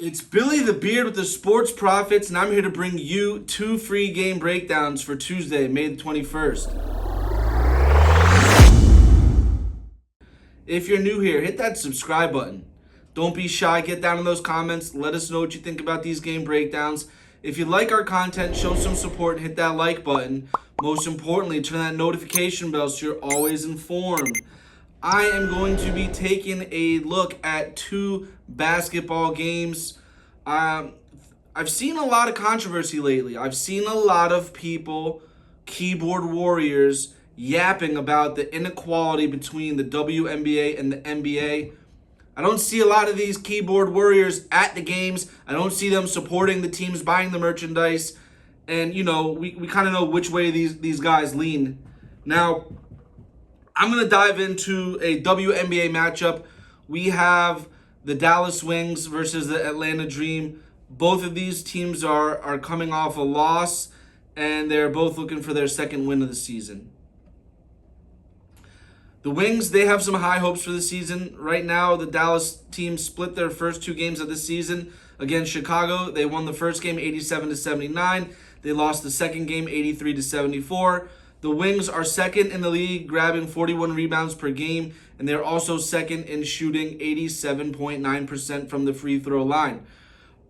It's Billy the Beard with the Sports Profits, and I'm here to bring you 2 free game breakdowns for Tuesday, May the 21st. If you're new here, hit that subscribe button. Don't be shy, get down in those comments, let us know what you think about these game breakdowns. If you like our content, show some support and hit that like button. Most importantly, turn that notification bell so you're always informed. I am going to be taking a look at 2 basketball games. I've seen a lot of controversy lately. I've seen a lot of people, keyboard warriors, yapping about the inequality between the WNBA and the NBA. I don't see a lot of these keyboard warriors at the games. I don't see them supporting the teams, buying the merchandise. And, we kind of know which way these guys lean. Now, I'm going to dive into a WNBA matchup. We have the Dallas Wings versus the Atlanta Dream. Both of these teams are coming off a loss, and they're both looking for their second win of the season. The Wings, they have some high hopes for the season. Right now, the Dallas team split their first 2 games of the season against Chicago. They won the first game 87-79. They lost the second game 83-74. The Wings are second in the league, grabbing 41 rebounds per game, and they're also second in shooting 87.9% from the free throw line.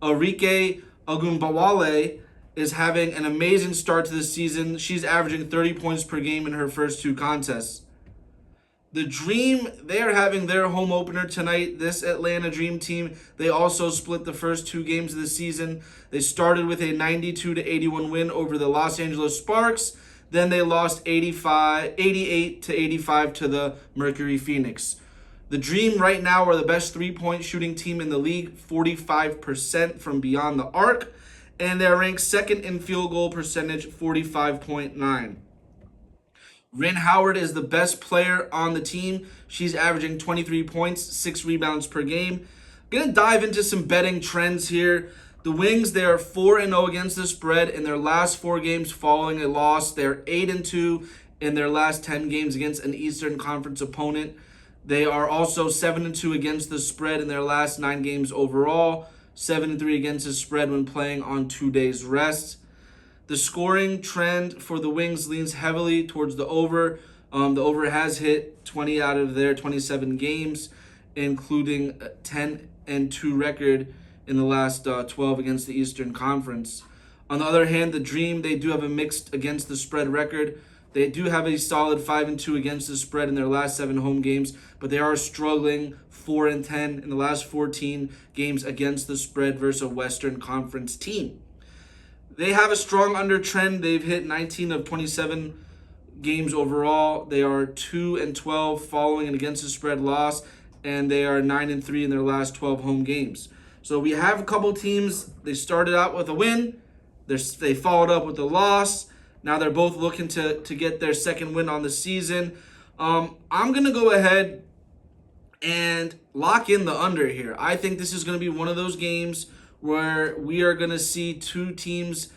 Arike Ogunbowale is having an amazing start to the season. She's averaging 30 points per game in her first 2 contests. The Dream, they are having their home opener tonight. This Atlanta Dream team, they also split the first 2 games of the season. They started with a 92-81 win over the Los Angeles Sparks. Then they lost 88-85 to the Mercury Phoenix. The Dream right now are the best 3-point shooting team in the league, 45% from beyond the arc, and they're ranked second in field goal percentage, 45.9. Rin Howard is the best player on the team. She's averaging 23 points, 6 rebounds per game. I'm going to dive into some betting trends here. The Wings, they are 4-0 against the spread in their last 4 games following a loss. They're 8-2 in their last 10 games against an Eastern Conference opponent. They are also 7-2 against the spread in their last 9 games overall. 7-3 against the spread when playing on 2 days rest. The scoring trend for the Wings leans heavily towards the over. The over has hit 20 out of their 27 games, including a 10-2 record in the last 12 against the Eastern Conference. On the other hand, the Dream, they do have a mixed against the spread record. They do have a solid 5-2 against the spread in their last 7 home games, but they are struggling 4-10 in the last 14 games against the spread versus a Western Conference team. They have a strong under trend. They've hit 19 of 27 games overall. They are 2-12 following an against the spread loss, and they are 9-3 in their last 12 home games. So we have a couple teams. They started out with a win. They followed up with a loss. Now they're both looking to get their second win on the season. I'm going to go ahead and lock in the under here. I think this is going to be one of those games where we are going to see 2 teams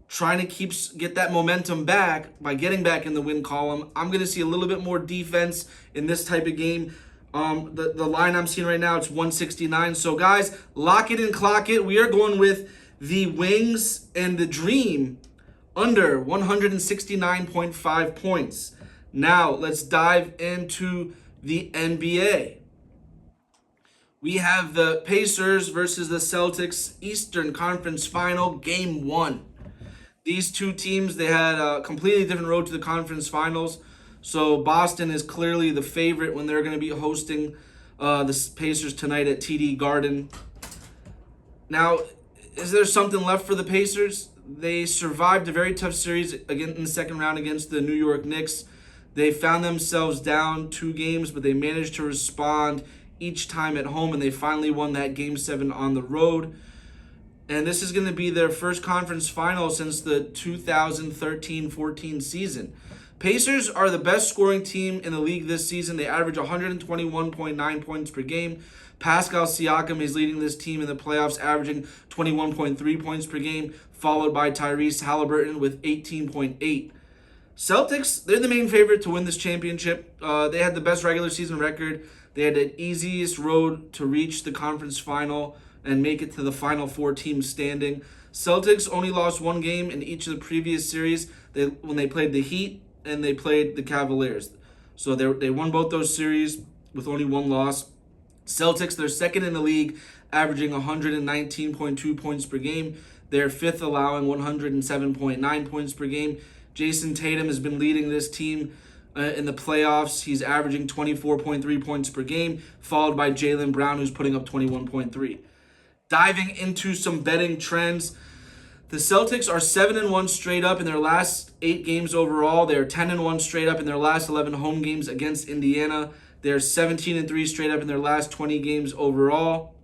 trying to get that momentum back by getting back in the win column. I'm going to see a little bit more defense in this type of game. The line I'm seeing right now, it's 169. So, guys, lock it and clock it. We are going with the Wings and the Dream under 169.5 points. Now, let's dive into the NBA. We have the Pacers versus the Celtics Eastern Conference Final, Game 1. These 2 teams, they had a completely different road to the conference finals. So Boston is clearly the favorite when they're going to be hosting the Pacers tonight at TD Garden. Now, is there something left for the Pacers? They survived a very tough series again in the second round against the New York Knicks. They found themselves down 2 games, but they managed to respond each time at home, and they finally won that Game 7 on the road. And this is going to be their first conference final since the 2013-14 season. Pacers are the best scoring team in the league this season. They average 121.9 points per game. Pascal Siakam is leading this team in the playoffs, averaging 21.3 points per game, followed by Tyrese Halliburton with 18.8. Celtics, they're the main favorite to win this championship. They had the best regular season record. They had the easiest road to reach the conference final and make it to the final 4 teams standing. Celtics only lost 1 game in each of the previous series when they played the Heat and they played the Cavaliers. So they won both those series with only 1 loss. Celtics, they're second in the league, averaging 119.2 points per game. They're 5th, allowing 107.9 points per game. Jason Tatum has been leading this team in the playoffs. He's averaging 24.3 points per game, followed by Jaylen Brown, who's putting up 21.3. Diving into some betting trends, the Celtics are 7-1 straight up in their last 8 games overall. They're 10-1 straight up in their last 11 home games against Indiana. They're 17-3 straight up in their last 20 games overall.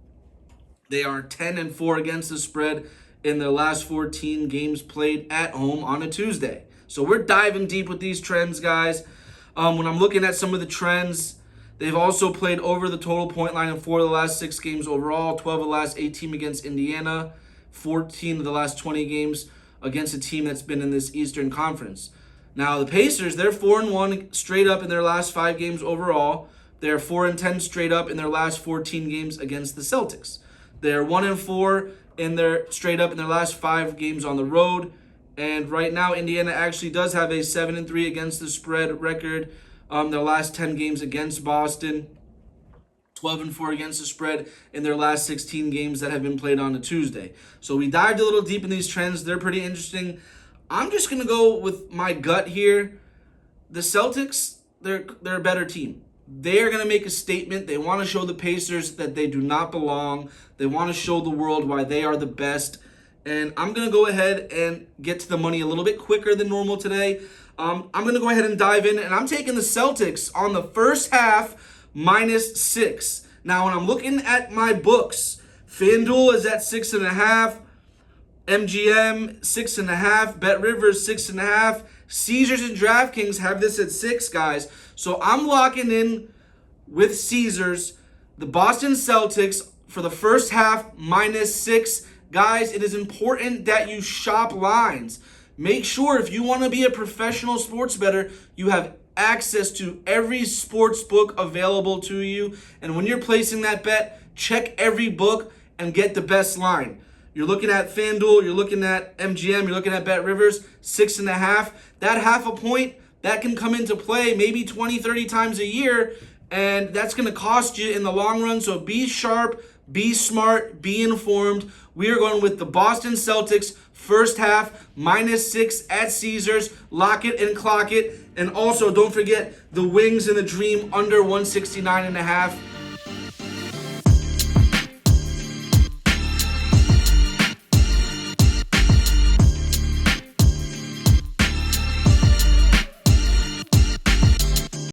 They are 10-4 against the spread in their last 14 games played at home on a Tuesday. So we're diving deep with these trends, guys. When I'm looking at some of the trends, they've also played over the total point line in 4 of the last 6 games overall, 12 of the last 18 against Indiana, 14 of the last 20 games against a team that's been in this Eastern Conference. Now, the Pacers, they're 4-1 straight up in their last 5 games overall. They're 4-10 straight up in their last 14 games against the Celtics. They're 1-4 in their straight up in their last 5 games on the road. And right now, Indiana actually does have a 7-3 against the spread record. Their last 10 games against Boston, 12-4 against the spread in their last 16 games that have been played on a Tuesday. So we dived a little deep in these trends. They're pretty interesting. I'm just going to go with my gut here. The Celtics, they're a better team. They're going to make a statement. They want to show the Pacers that they do not belong. They want to show the world why they are the best. And I'm going to go ahead and get to the money a little bit quicker than normal today. I'm going to go ahead and dive in, and I'm taking the Celtics on the first half -6. Now, when I'm looking at my books, FanDuel is at 6.5, MGM 6.5, Bet Rivers 6.5, Caesars and DraftKings have this at 6, guys. So I'm locking in with Caesars, the Boston Celtics for the first half -6. Guys, it is important that you shop lines. Make sure if you want to be a professional sports bettor, you have access to every sports book available to you. And when you're placing that bet, check every book and get the best line. You're looking at FanDuel, you're looking at MGM, you're looking at Bet Rivers, 6.5. That half a point, that can come into play maybe 20, 30 times a year, and that's going to cost you in the long run. So be sharp, be smart, be informed. We are going with the Boston Celtics first half -6 at Caesars. Lock it and clock it. And also don't forget the Wings and the Dream under 169.5.